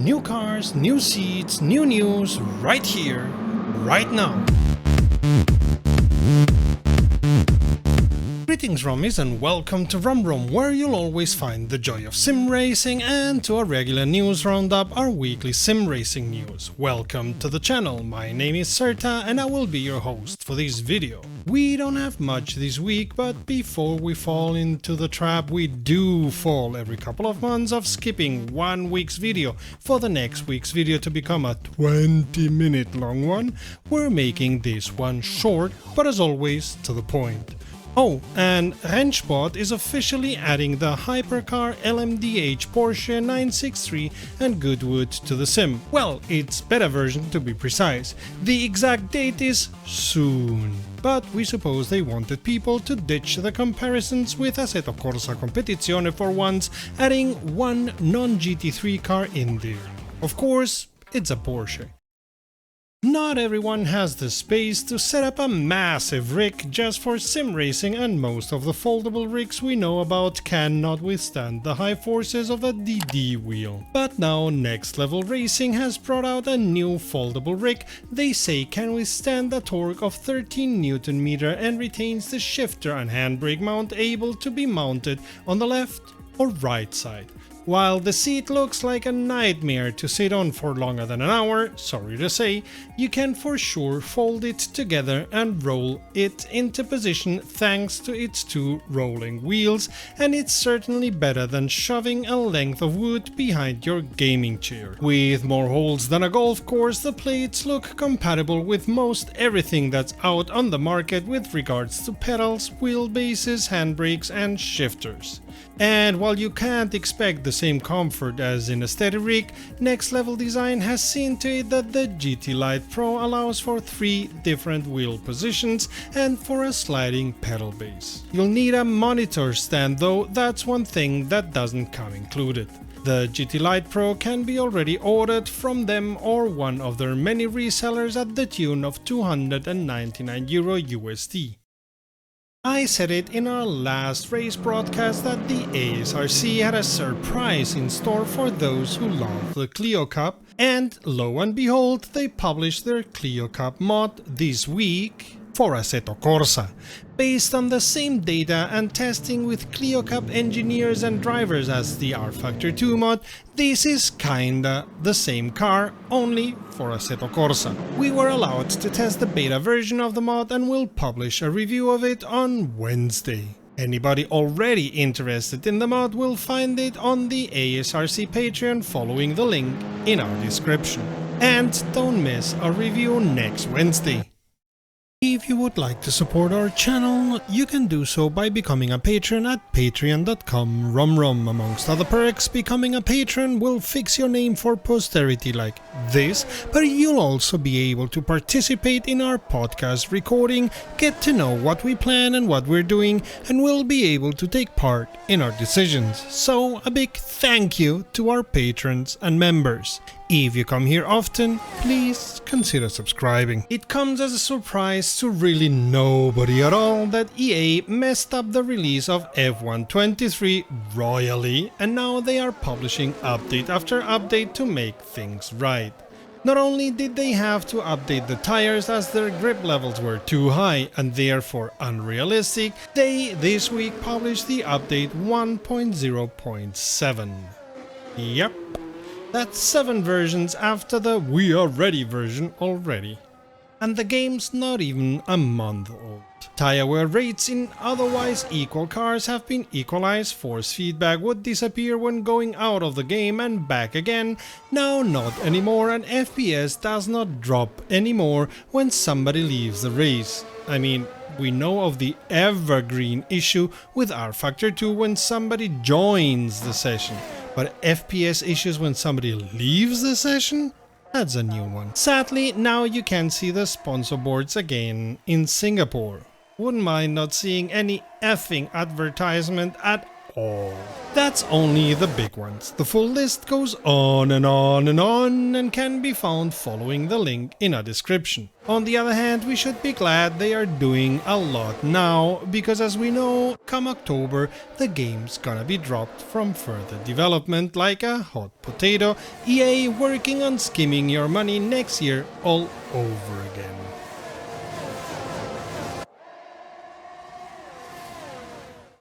New cars, new seats, new news, right here, right now. Greetings Rummies and welcome to Rum, where you'll always find the joy of sim racing, and to our regular news roundup, our weekly sim racing news. Welcome to the channel, my name is Serta and I will be your host for this video. We don't have much this week, but before we fall into the trap we do fall every couple of months of skipping 1 week's video for the next week's video to become a 20-minute long one, we're making this one short, but as always to the point. Oh, and Rennsport is officially adding the hypercar LMDH Porsche 963 and Goodwood to the sim. Well, its beta version to be precise. The exact date is soon. But we suppose they wanted people to ditch the comparisons with Assetto Corsa Competizione for once, adding one non-GT3 car in there. Of course, it's a Porsche. Not everyone has the space to set up a massive rig just for sim racing, and most of the foldable rigs we know about cannot withstand the high forces of a DD wheel. But now Next Level Racing has brought out a new foldable rig they say can withstand a torque of 13 Nm and retains the shifter and handbrake mount able to be mounted on the left or right side. While the seat looks like a nightmare to sit on for longer than an hour, sorry to say, you can for sure fold it together and roll it into position thanks to its two rolling wheels, and it's certainly better than shoving a length of wood behind your gaming chair. With more holes than a golf course, the plates look compatible with most everything that's out on the market with regards to pedals, wheelbases, handbrakes and shifters. And while you can't expect the same comfort as in a steady rig, Next Level Design has seen to it that the GT Lite Pro allows for 3 different wheel positions and for a sliding pedal base. You'll need a monitor stand though, that's one thing that doesn't come included. The GT Lite Pro can be already ordered from them or one of their many resellers at the tune of €299 USD. I said it in our last race broadcast that the ASRC had a surprise in store for those who love the Clio Cup, and lo and behold, they published their Clio Cup mod this week for Assetto Corsa. Based on the same data and testing with Clio Cup engineers and drivers as the R-Factor 2 mod, this is kinda the same car, only for Assetto Corsa. We were allowed to test the beta version of the mod and will publish a review of it on Wednesday. Anybody already interested in the mod will find it on the ASRC Patreon following the link in our description. And don't miss our review next Wednesday. If you would like to support our channel, you can do so by becoming a patron at patreon.com/rumrum. Amongst other perks, becoming a patron will fix your name for posterity like this, but you'll also be able to participate in our podcast recording, get to know what we plan and what we're doing, and will be able to take part in our decisions. So a big thank you to our patrons and members. If you come here often, please consider subscribing. It comes as a surprise to really nobody at all that EA messed up the release of F1 23 royally, and now they are publishing update after update to make things right. Not only did they have to update the tires as their grip levels were too high and therefore unrealistic, they this week published the update 1.0.7. Yep. That's 7 versions after the We Are Ready version already. And the game's not even a month old. Tire wear rates in otherwise equal cars have been equalized, force feedback would disappear when going out of the game and back again, now not anymore, and FPS does not drop anymore when somebody leaves the race. I mean, we know of the evergreen issue with R-Factor 2 when somebody joins the session. But FPS issues when somebody leaves the session? That's a new one. Sadly, now you can see the sponsor boards again in Singapore. Wouldn't mind not seeing any effing advertisement at all. That's only the big ones. The full list goes on and on and on and can be found following the link in a description. On the other hand, we should be glad they are doing a lot now, because as we know, come October the game's gonna be dropped from further development like a hot potato, EA working on skimming your money next year all over again.